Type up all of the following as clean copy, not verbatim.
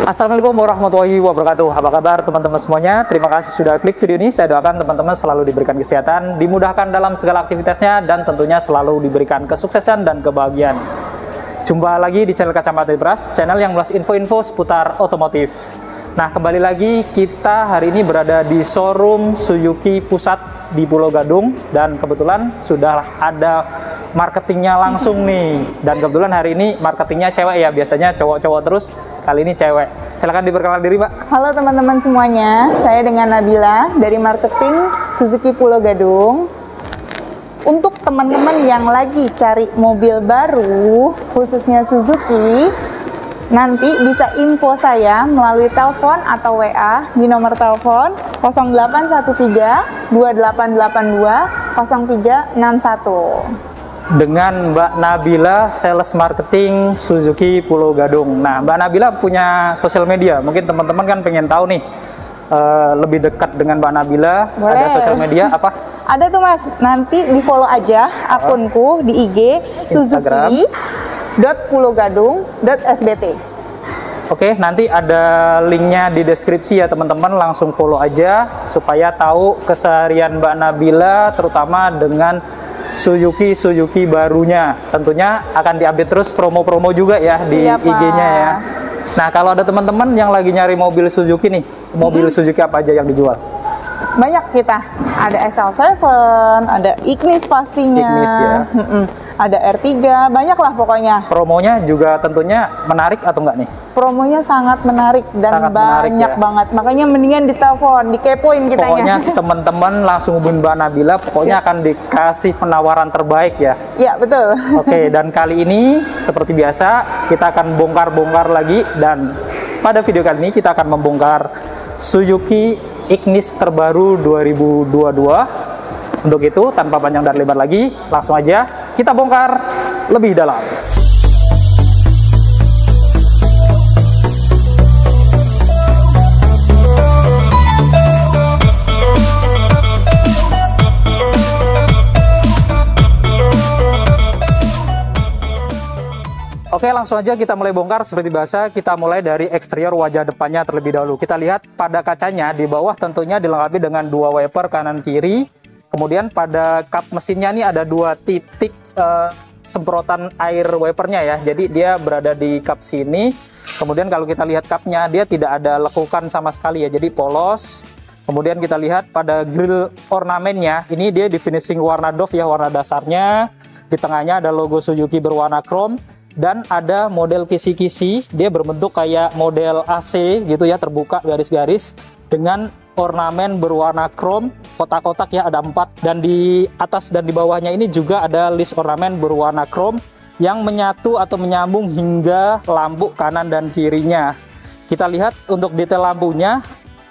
Assalamualaikum warahmatullahi wabarakatuh. Apa kabar teman-teman semuanya? Terima kasih sudah klik video ini. Saya doakan teman-teman selalu diberikan kesehatan, dimudahkan dalam segala aktivitasnya, dan tentunya selalu diberikan kesuksesan dan kebahagiaan. Jumpa lagi di channel Kacamata Ibras, channel yang melas info-info seputar otomotif. Nah, kembali lagi kita hari ini berada di showroom Suzuki Pusat di Pulau Gadung, dan kebetulan sudah ada marketingnya langsung nih. Dan kebetulan hari ini marketingnya cewek ya, biasanya cowok-cowok terus, kali ini cewek. Silahkan diperkenalkan diri, Mbak. Halo teman-teman semuanya, saya dengan Nabila dari marketing Suzuki Pulau Gadung. Untuk teman-teman yang lagi cari mobil baru, khususnya Suzuki, nanti bisa info saya melalui telepon atau WA di nomor telepon 0813 2882 0361. Dengan Mbak Nabila, sales marketing Suzuki Pulau Gadung. Nah, Mbak Nabila punya sosial media. Mungkin teman-teman kan pengen tahu nih, lebih dekat dengan Mbak Nabila. Boleh. Ada sosial media apa? Ada tuh Mas, nanti di follow aja akunku di IG suzuki.pulaugadung.sbt. Oke, nanti ada linknya di deskripsi ya teman-teman, langsung follow aja supaya tahu keseharian Mbak Nabila, terutama dengan Suzuki barunya. Tentunya akan diupdate terus promo-promo juga ya di IG-nya ya. Nah, kalau ada teman-teman yang lagi nyari mobil Suzuki nih, mobil Suzuki apa aja yang dijual? Banyak kita, ada XL7, ada Ignis pastinya, Ignis ya. Ada R3, banyak lah pokoknya. Promonya juga tentunya menarik atau enggak nih? Promonya sangat menarik dan sangat banyak menarik, ya? Banget, makanya mendingan ditelepon, dikepoin kitanya. Pokoknya teman-teman langsung hubungin Mbak Nabila, pokoknya akan dikasih penawaran terbaik ya. Iya, betul. Oke, dan kali ini seperti biasa kita akan bongkar-bongkar lagi, dan pada video kali ini kita akan membongkar Suzuki Ignis terbaru 2022. Untuk itu, tanpa panjang dan lebar lagi, langsung aja kita bongkar lebih dalam. Oke, langsung aja kita mulai bongkar. Seperti biasa, kita mulai dari eksterior wajah depannya terlebih dahulu. Kita lihat pada kacanya di bawah tentunya dilengkapi dengan dua wiper kanan kiri. Kemudian pada kap mesinnya nih ada dua titik semprotan air wipernya ya. Jadi dia berada di kap sini. Kemudian kalau kita lihat kapnya, dia tidak ada lekukan sama sekali ya. Jadi polos. Kemudian kita lihat pada grill ornamennya, ini dia di finishing warna doff ya, warna dasarnya. Di tengahnya ada logo Suzuki berwarna chrome. Dan ada model kisi-kisi, dia berbentuk kayak model AC gitu ya, terbuka garis-garis dengan ornamen berwarna chrome, kotak-kotak ya, ada 4. Dan di atas dan di bawahnya ini juga ada list ornamen berwarna chrome yang menyatu atau menyambung hingga lampu kanan dan kirinya. Kita lihat untuk detail lampunya.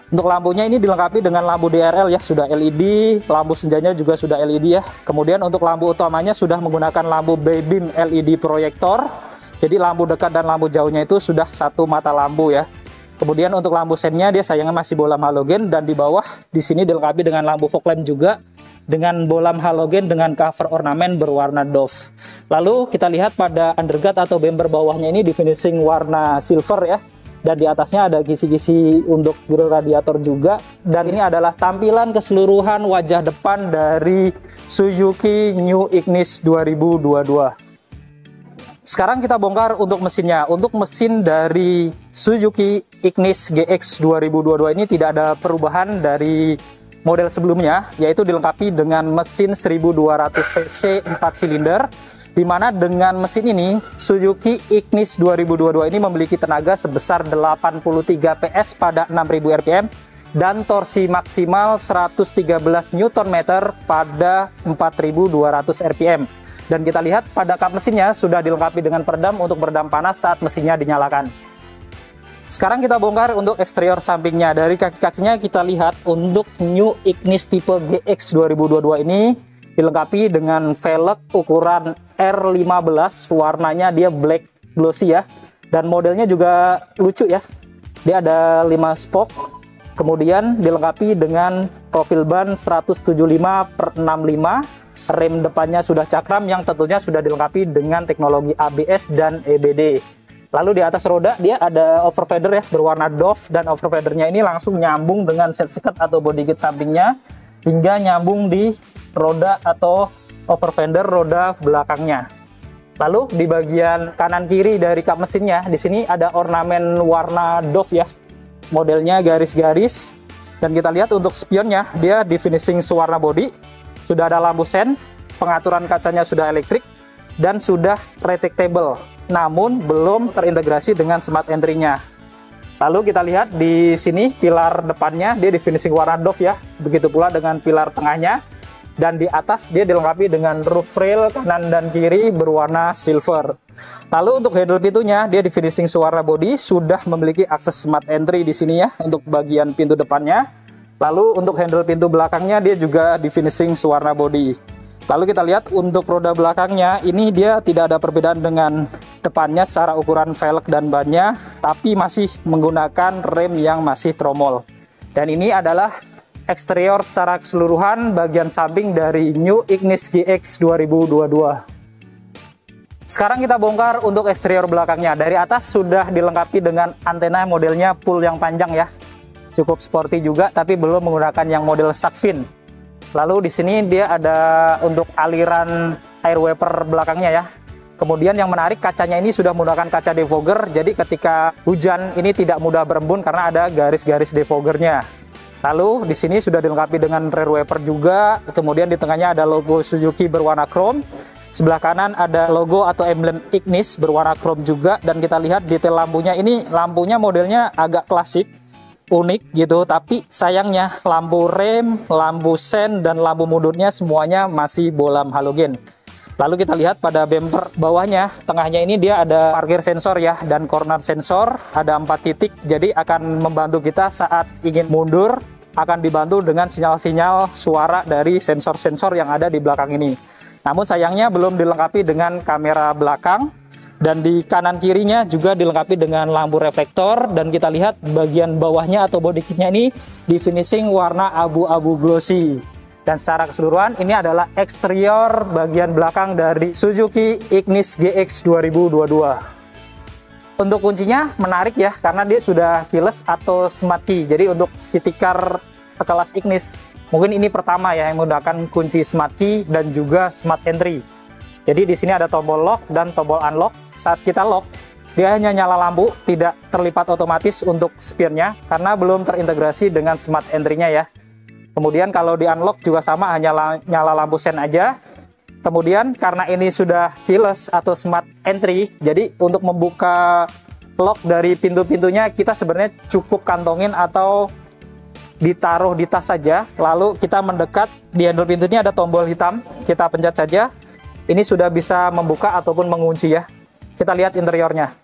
Untuk lampunya ini dilengkapi dengan lampu DRL ya, sudah LED, lampu senjanya juga sudah LED ya. Kemudian untuk lampu utamanya sudah menggunakan lampu beam LED proyektor. Jadi lampu dekat dan lampu jauhnya itu sudah satu mata lampu ya. Kemudian untuk lampu sennya dia sayangnya masih bolam halogen, dan di bawah di sini dilengkapi dengan lampu fog lamp juga dengan bolam halogen dengan cover ornamen berwarna doff. Lalu kita lihat pada underguard atau bumper bawahnya ini di finishing warna silver ya. Dan di atasnya ada kisi-kisi untuk grill radiator juga. Dan ini adalah tampilan keseluruhan wajah depan dari Suzuki New Ignis 2022. Sekarang kita bongkar untuk mesinnya. Untuk mesin dari Suzuki Ignis GX 2022 ini tidak ada perubahan dari model sebelumnya, yaitu dilengkapi dengan mesin 1200 cc 4 silinder. Di mana dengan mesin ini Suzuki Ignis 2022 ini memiliki tenaga sebesar 83 PS pada 6000 rpm dan torsi maksimal 113 Nm pada 4200 rpm. Dan kita lihat pada kap mesinnya sudah dilengkapi dengan peredam untuk meredam panas saat mesinnya dinyalakan. Sekarang kita bongkar untuk eksterior sampingnya. Dari kaki-kakinya kita lihat untuk New Ignis tipe GX 2022 ini dilengkapi dengan velg ukuran R15, warnanya dia black glossy ya, dan modelnya juga lucu ya. Dia ada 5 spoke, kemudian dilengkapi dengan profil ban 175/65, rem depannya sudah cakram yang tentunya sudah dilengkapi dengan teknologi ABS dan EBD. Lalu di atas roda dia ada overfeder ya, berwarna doff, dan overfedernya ini langsung nyambung dengan set skirt atau body kit sampingnya hingga nyambung di roda atau overfeder roda belakangnya. Lalu di bagian kanan kiri dari kap mesinnya di sini ada ornamen warna doff ya. Modelnya garis-garis, dan kita lihat untuk spionnya dia di finishing sewarna body, sudah ada lampu sen, pengaturan kacanya sudah elektrik dan sudah retractable, namun belum terintegrasi dengan smart entry-nya. Lalu kita lihat di sini pilar depannya dia di finishing warna doff ya, begitu pula dengan pilar tengahnya, dan di atas dia dilengkapi dengan roof rail kanan dan kiri berwarna silver. Lalu untuk handle pintunya dia di finishing sewarna body, sudah memiliki akses smart entry di sini ya untuk bagian pintu depannya. Lalu untuk handle pintu belakangnya dia juga di finishing sewarna body. Lalu kita lihat untuk roda belakangnya ini dia tidak ada perbedaan dengan depannya secara ukuran velg dan bannya, tapi masih menggunakan rem yang masih tromol. Dan ini adalah eksterior secara keseluruhan bagian samping dari New Ignis GX 2022. Sekarang kita bongkar untuk eksterior belakangnya. Dari atas sudah dilengkapi dengan antena modelnya full yang panjang ya. Cukup sporty juga, tapi belum menggunakan yang model shark fin. Lalu di sini dia ada untuk aliran air wiper belakangnya ya. Kemudian yang menarik, kacanya ini sudah menggunakan kaca defogger, jadi ketika hujan ini tidak mudah berembun karena ada garis-garis defoggernya. Lalu di sini sudah dilengkapi dengan rear wiper juga. Kemudian di tengahnya ada logo Suzuki berwarna chrome. Sebelah kanan ada logo atau emblem Ignis berwarna chrome juga, dan kita lihat detail lampunya ini, lampunya modelnya agak klasik, unik gitu, tapi sayangnya lampu rem, lampu sen, dan lampu mundurnya semuanya masih bolam halogen. Lalu kita lihat pada bumper bawahnya, tengahnya ini dia ada parkir sensor ya, dan corner sensor, ada 4 titik, jadi akan membantu kita saat ingin mundur, akan dibantu dengan sinyal-sinyal suara dari sensor-sensor yang ada di belakang ini. Namun sayangnya belum dilengkapi dengan kamera belakang, dan di kanan kirinya juga dilengkapi dengan lampu reflektor, dan kita lihat bagian bawahnya atau body kitnya ini di finishing warna abu-abu glossy. Dan secara keseluruhan ini adalah eksterior bagian belakang dari Suzuki Ignis GX 2022. Untuk kuncinya menarik ya, karena dia sudah keyless atau smart key. Jadi untuk city car sekelas Ignis mungkin ini pertama ya yang menggunakan kunci smart key dan juga smart entry. Jadi di sini ada tombol lock dan tombol unlock. Saat kita lock, dia hanya nyala lampu, tidak terlipat otomatis untuk spionnya karena belum terintegrasi dengan smart entry-nya ya. Kemudian kalau di unlock juga sama, hanya nyala lampu sen aja. Kemudian karena ini sudah keyless atau smart entry, jadi untuk membuka lock dari pintu-pintunya kita sebenarnya cukup kantongin atau ditaruh di tas saja. Lalu kita mendekat, di handle pintu ini ada tombol hitam, kita pencet saja. Ini sudah bisa membuka ataupun mengunci ya. Kita lihat interiornya.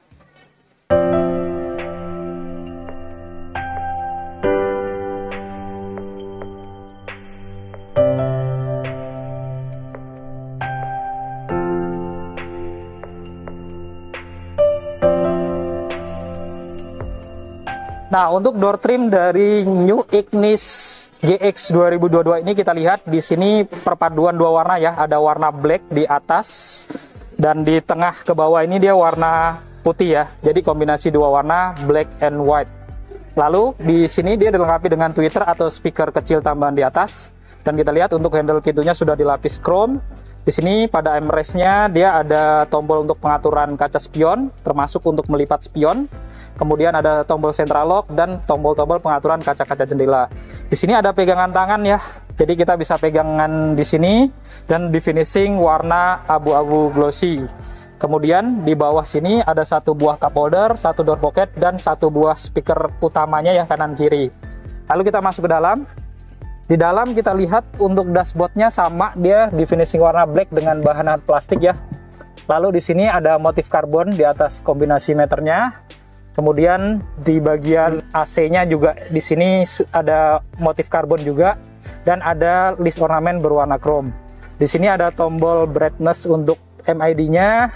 Nah, untuk door trim dari New Ignis GX 2022 ini kita lihat di sini perpaduan dua warna ya. Ada warna black di atas dan di tengah ke bawah ini dia warna putih ya. Jadi kombinasi dua warna black and white. Lalu di sini dia dilengkapi dengan tweeter atau speaker kecil tambahan di atas, dan kita lihat untuk handle pintunya sudah dilapis chrome. Di sini pada armrest-nya dia ada tombol untuk pengaturan kaca spion, termasuk untuk melipat spion. Kemudian ada tombol central lock dan tombol-tombol pengaturan kaca-kaca jendela. Di sini ada pegangan tangan ya. Jadi kita bisa pegangan di sini dan di finishing warna abu-abu glossy. Kemudian di bawah sini ada satu buah cup holder, satu door pocket, dan satu buah speaker utamanya yang kanan kiri. Lalu kita masuk ke dalam. Di dalam kita lihat untuk dashboardnya sama, dia di finishing warna black dengan bahan plastik ya. Lalu di sini ada motif karbon di atas kombinasi meternya. Kemudian di bagian AC-nya juga di sini ada motif karbon juga, dan ada list ornamen berwarna chrome. Di sini ada tombol brightness untuk MID-nya.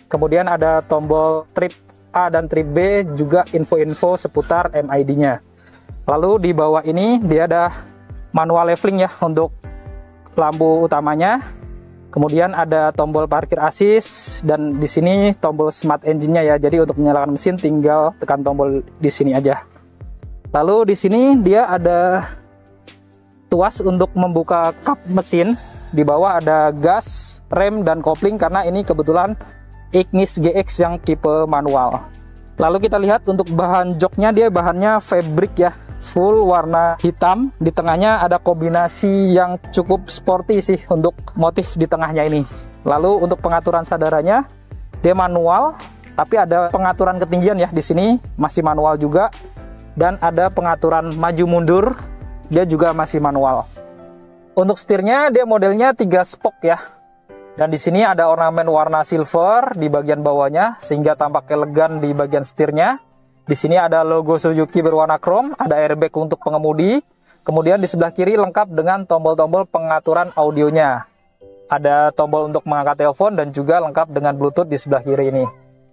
Kemudian ada tombol trip A dan trip B, juga info-info seputar MID-nya. Lalu di bawah ini dia ada manual leveling ya untuk lampu utamanya. Kemudian ada tombol parkir assist dan di sini tombol smart engine-nya ya. Jadi untuk menyalakan mesin tinggal tekan tombol di sini aja. Lalu di sini dia ada tuas untuk membuka kap mesin. Di bawah ada gas, rem dan kopling karena ini kebetulan Ignis GX yang tipe manual. Lalu kita lihat untuk bahan joknya, dia bahannya fabric ya, full warna hitam. Di tengahnya ada kombinasi yang cukup sporty sih untuk motif di tengahnya ini. Lalu untuk pengaturan sadarannya, dia manual, tapi ada pengaturan ketinggian ya di sini masih manual juga, dan ada pengaturan maju mundur, dia juga masih manual. Untuk setirnya dia modelnya 3 spoke ya. Dan di sini ada ornamen warna silver di bagian bawahnya sehingga tampak elegan di bagian setirnya. Di sini ada logo Suzuki berwarna chrome, ada airbag untuk pengemudi. Kemudian di sebelah kiri lengkap dengan tombol-tombol pengaturan audionya. Ada tombol untuk mengangkat telepon dan juga lengkap dengan Bluetooth di sebelah kiri ini.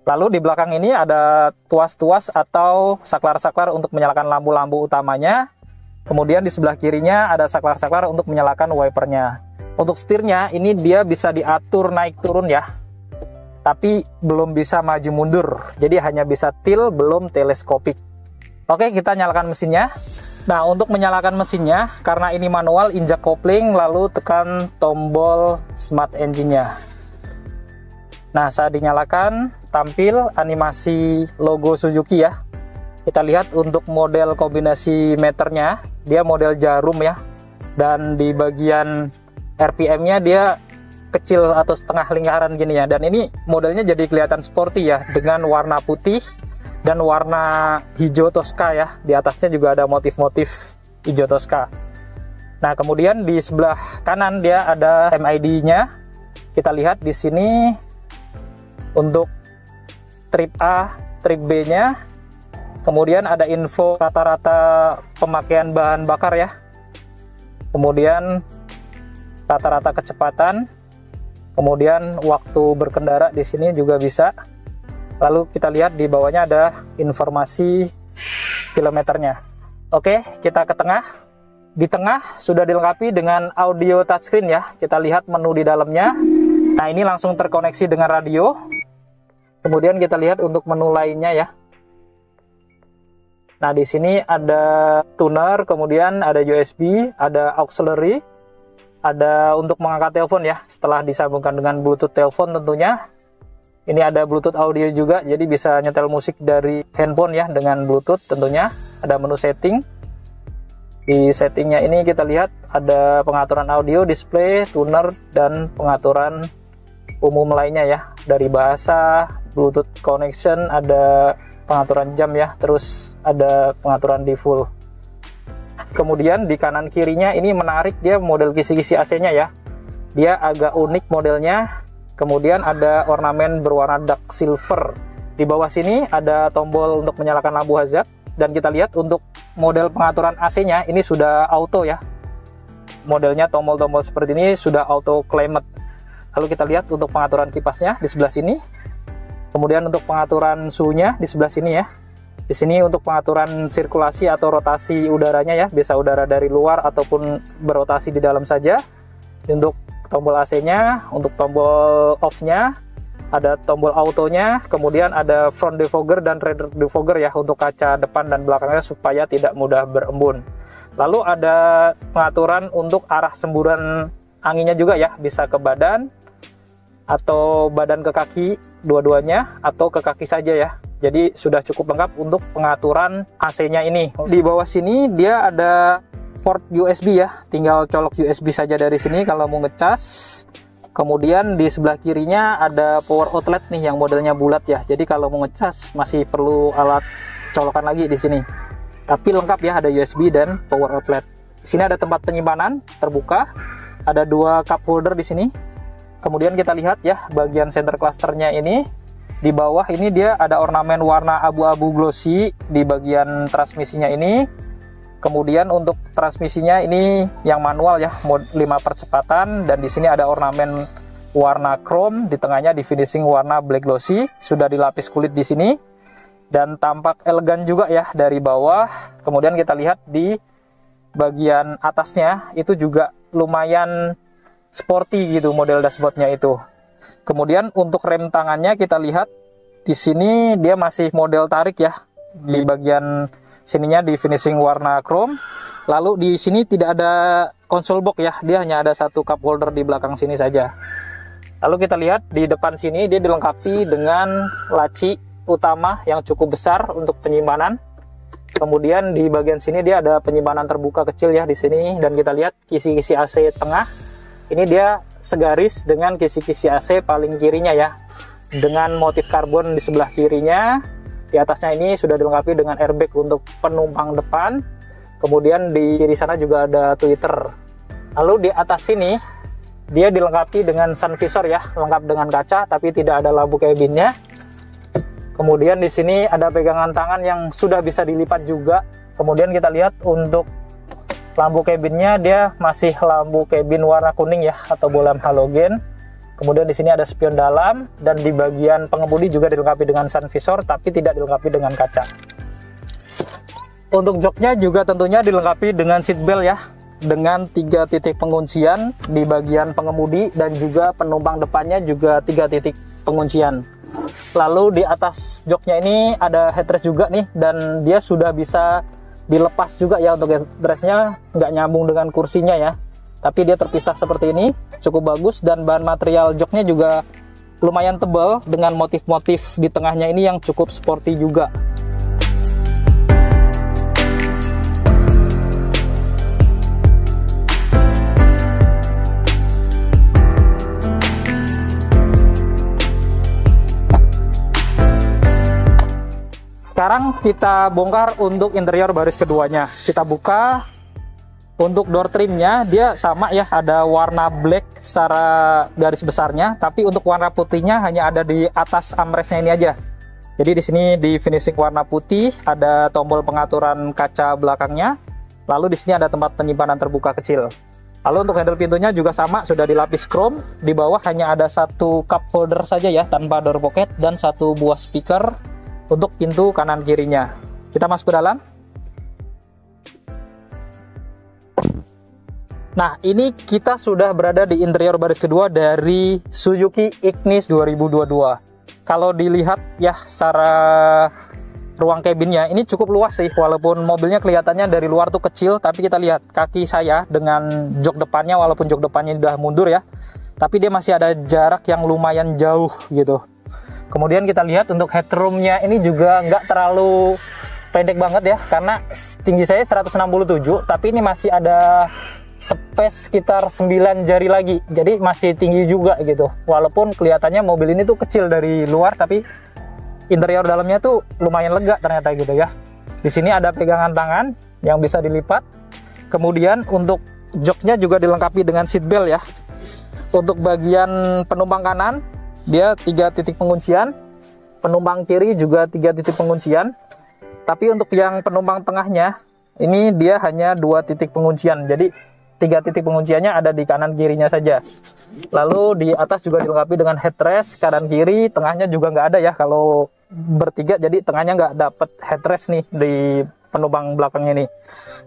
Lalu di belakang ini ada tuas-tuas atau saklar-saklar untuk menyalakan lampu-lampu utamanya. Kemudian di sebelah kirinya ada saklar-saklar untuk menyalakan wipernya. Untuk setirnya ini dia bisa diatur naik turun ya, tapi belum bisa maju mundur, jadi hanya bisa tilt, belum teleskopik. Oke, kita nyalakan mesinnya. Nah, untuk menyalakan mesinnya, karena ini manual, injak kopling lalu tekan tombol smart engine-nya. Nah, saat dinyalakan tampil animasi logo Suzuki ya. Kita lihat untuk model kombinasi meternya, dia model jarum ya, dan di bagian RPM-nya dia kecil atau setengah lingkaran gini ya. Dan ini modelnya jadi kelihatan sporty ya, dengan warna putih dan warna hijau Tosca ya. Di atasnya juga ada motif-motif hijau Tosca. Nah, kemudian di sebelah kanan dia ada MID-nya. Kita lihat di sini untuk trip A, trip B-nya. Kemudian ada info rata-rata pemakaian bahan bakar ya. Kemudian rata-rata kecepatan, kemudian waktu berkendara di sini juga bisa. Lalu kita lihat di bawahnya ada informasi kilometernya. Oke, kita ke tengah. Di tengah sudah dilengkapi dengan audio touchscreen ya. Kita lihat menu di dalamnya. Nah, ini langsung terkoneksi dengan radio. Kemudian kita lihat untuk menu lainnya ya. Nah, di sini ada tuner, kemudian ada USB, ada auxiliary, ada untuk mengangkat telepon ya, setelah disambungkan dengan Bluetooth telepon tentunya. Ini ada Bluetooth audio juga, jadi bisa nyetel musik dari handphone ya dengan Bluetooth tentunya. Ada menu setting. Di settingnya ini kita lihat ada pengaturan audio, display, tuner, dan pengaturan umum lainnya ya. Dari bahasa, Bluetooth connection, ada pengaturan jam ya, terus ada pengaturan di full. Kemudian di kanan kirinya ini menarik, dia model kisi-kisi AC-nya ya. Dia agak unik modelnya. Kemudian ada ornamen berwarna dark silver. Di bawah sini ada tombol untuk menyalakan lampu hazard. Dan kita lihat untuk model pengaturan AC-nya ini sudah auto ya. Modelnya tombol-tombol seperti ini sudah auto climate. Lalu kita lihat untuk pengaturan kipasnya di sebelah sini. Kemudian untuk pengaturan suhunya di sebelah sini ya. Di sini untuk pengaturan sirkulasi atau rotasi udaranya ya, bisa udara dari luar ataupun berotasi di dalam saja. Untuk tombol AC-nya, untuk tombol off-nya, ada tombol autonya, kemudian ada front defogger dan rear defogger ya untuk kaca depan dan belakangnya supaya tidak mudah berembun. Lalu ada pengaturan untuk arah semburan anginnya juga ya, bisa ke badan atau badan ke kaki dua-duanya atau ke kaki saja ya. Jadi sudah cukup lengkap untuk pengaturan AC-nya ini. Di bawah sini dia ada port USB ya, tinggal colok USB saja dari sini kalau mau ngecas. Kemudian di sebelah kirinya ada power outlet nih yang modelnya bulat ya. Jadi kalau mau ngecas masih perlu alat colokan lagi di sini. Tapi lengkap ya, ada USB dan power outlet. Di sini ada tempat penyimpanan terbuka. Ada 2 cup holder di sini. Kemudian kita lihat ya bagian center clusternya ini. Di bawah ini dia ada ornamen warna abu-abu glossy di bagian transmisinya ini. Kemudian untuk transmisinya ini yang manual ya, mode 5 percepatan, dan di sini ada ornamen warna chrome, di tengahnya di finishing warna black glossy, sudah dilapis kulit di sini dan tampak elegan juga ya dari bawah. Kemudian kita lihat di bagian atasnya itu juga lumayan sporty gitu model dashboardnya itu. Kemudian untuk rem tangannya kita lihat di sini dia masih model tarik ya. Di bagian sininya di finishing warna chrome. Lalu di sini tidak ada konsol box ya, dia hanya ada satu cup holder di belakang sini saja. Lalu kita lihat di depan sini dia dilengkapi dengan laci utama yang cukup besar untuk penyimpanan. Kemudian di bagian sini dia ada penyimpanan terbuka kecil ya di sini, dan kita lihat kisi-kisi AC tengah. Ini dia segaris dengan kisi-kisi AC paling kirinya ya, dengan motif karbon di sebelah kirinya. Di atasnya ini sudah dilengkapi dengan airbag untuk penumpang depan. Kemudian di kiri sana juga ada tweeter. Lalu di atas sini dia dilengkapi dengan sun visor ya, lengkap dengan kaca tapi tidak ada lampu cabinnya. Kemudian di sini ada pegangan tangan yang sudah bisa dilipat juga. Kemudian kita lihat untuk lampu cabinnya dia masih lampu cabin warna kuning ya, atau bolam halogen. Kemudian di sini ada spion dalam, dan di bagian pengemudi juga dilengkapi dengan sun visor tapi tidak dilengkapi dengan kaca. Untuk joknya juga tentunya dilengkapi dengan seat belt ya, dengan 3 titik penguncian di bagian pengemudi, dan juga penumpang depannya juga 3 titik penguncian. Lalu di atas joknya ini ada headrest juga nih, dan dia sudah bisa dilepas juga ya. Untuk headrestnya nggak nyambung dengan kursinya ya, tapi dia terpisah seperti ini, cukup bagus. Dan bahan material joknya juga lumayan tebal dengan motif-motif di tengahnya ini yang cukup sporty juga. Sekarang kita bongkar untuk interior baris keduanya. Kita buka. Untuk door trimnya dia sama ya, ada warna black secara garis besarnya, tapi untuk warna putihnya hanya ada di atas armrestnya ini aja. Jadi di sini di finishing warna putih, ada tombol pengaturan kaca belakangnya. Lalu di sini ada tempat penyimpanan terbuka kecil. Lalu untuk handle pintunya juga sama, sudah dilapis chrome. Di bawah hanya ada satu cup holder saja ya, tanpa door pocket, dan satu buah speaker untuk pintu kanan kirinya. Kita masuk ke dalam. Nah, ini kita sudah berada di interior baris kedua dari Suzuki Ignis 2022. Kalau dilihat ya secara ruang cabinnya ini cukup luas sih, walaupun mobilnya kelihatannya dari luar tuh kecil, tapi kita lihat kaki saya dengan jok depannya, walaupun jok depannya udah mundur ya, tapi dia masih ada jarak yang lumayan jauh gitu. Kemudian kita lihat untuk headroomnya ini juga nggak terlalu pendek banget ya, karena tinggi saya 167, tapi ini masih ada space sekitar 9 jari lagi, jadi masih tinggi juga gitu. Walaupun kelihatannya mobil ini tuh kecil dari luar, tapi interior dalamnya tuh lumayan lega ternyata gitu ya. Di sini ada pegangan tangan yang bisa dilipat. Kemudian untuk joknya juga dilengkapi dengan seat belt ya. Untuk bagian penumpang kanan dia 3 titik penguncian, penumpang kiri juga 3 titik penguncian. Tapi untuk yang penumpang tengahnya ini dia hanya 2 titik penguncian, jadi 3 titik pengunciannya ada di kanan kirinya saja. Lalu di atas juga dilengkapi dengan headrest kanan kiri, tengahnya juga nggak ada ya kalau bertiga, jadi tengahnya nggak dapet headrest nih di penumpang belakang ini.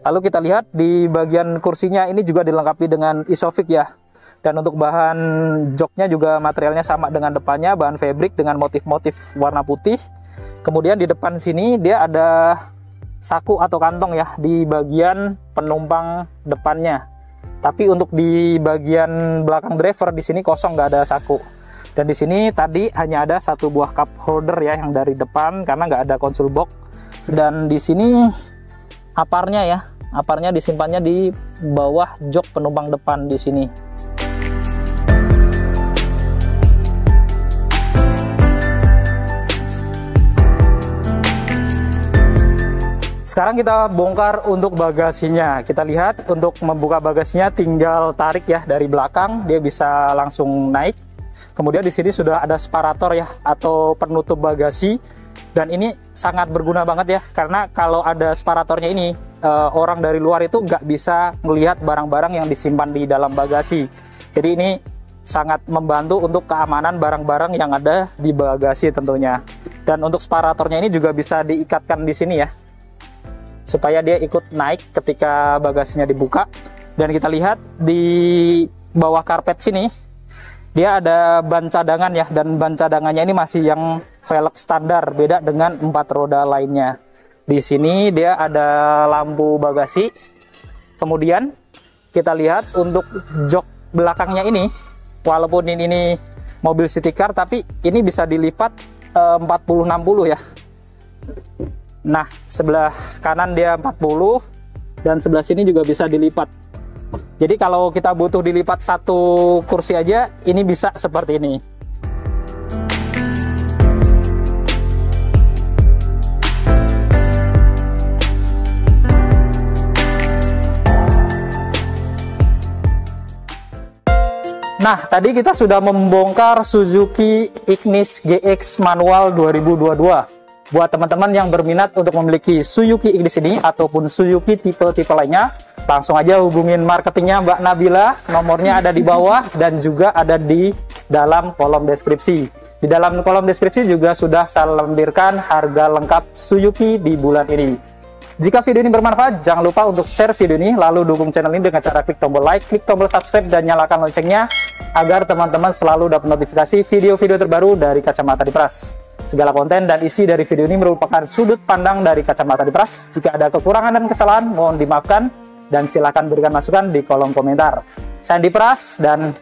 Lalu kita lihat di bagian kursinya ini juga dilengkapi dengan Isofix ya. Dan untuk bahan joknya juga materialnya sama dengan depannya, bahan fabric dengan motif-motif warna putih. Kemudian di depan sini dia ada saku atau kantong ya di bagian penumpang depannya. Tapi untuk di bagian belakang driver di sini kosong, nggak ada saku. Dan di sini tadi hanya ada satu buah cup holder ya yang dari depan karena nggak ada console box. Dan di sini aparnya ya, aparnya disimpannya di bawah jok penumpang depan di sini. Sekarang kita bongkar untuk bagasinya. Kita lihat untuk membuka bagasinya tinggal tarik ya dari belakang, dia bisa langsung naik. Kemudian di sini sudah ada separator ya atau penutup bagasi, dan ini sangat berguna banget ya, karena kalau ada separatornya ini orang dari luar itu nggak bisa melihat barang-barang yang disimpan di dalam bagasi. Jadi ini sangat membantu untuk keamanan barang-barang yang ada di bagasi tentunya. Dan untuk separatornya ini juga bisa diikatkan di sini ya, supaya dia ikut naik ketika bagasinya dibuka. Dan kita lihat di bawah karpet sini dia ada ban cadangan ya, dan ban cadangannya ini masih yang velg standar, beda dengan 4 roda lainnya. Di sini dia ada lampu bagasi. Kemudian kita lihat untuk jok belakangnya ini, walaupun ini mobil city car, tapi ini bisa dilipat 40-60 ya. Nah, sebelah kanan dia 40 dan sebelah sini juga bisa dilipat. Jadi kalau kita butuh dilipat satu kursi aja, ini bisa seperti ini. Nah, tadi kita sudah membongkar Suzuki Ignis GX manual 2022. Buat teman-teman yang berminat untuk memiliki Suzuki Ignis ini ataupun Suzuki tipe-tipe lainnya, langsung aja hubungin marketingnya Mbak Nabila. Nomornya ada di bawah dan juga ada di dalam kolom deskripsi. Di dalam kolom deskripsi juga sudah saya lampirkan harga lengkap Suzuki di bulan ini. Jika video ini bermanfaat, jangan lupa untuk share video ini, lalu dukung channel ini dengan cara klik tombol like, klik tombol subscribe, dan nyalakan loncengnya agar teman-teman selalu dapat notifikasi video-video terbaru dari Kacamata Diperas. Segala konten dan isi dari video ini merupakan sudut pandang dari Kacamata Diperas. Jika ada kekurangan dan kesalahan, mohon dimaafkan, dan silakan berikan masukan di kolom komentar. Saya Diperas dan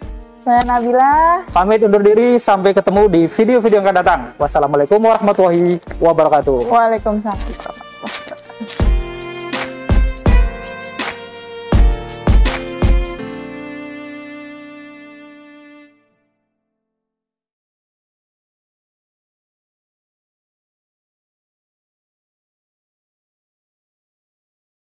Saya Nabila. Pamit undur diri, sampai ketemu di video-video yang akan datang. Wassalamualaikum warahmatullahi wabarakatuh. Waalaikumsalam.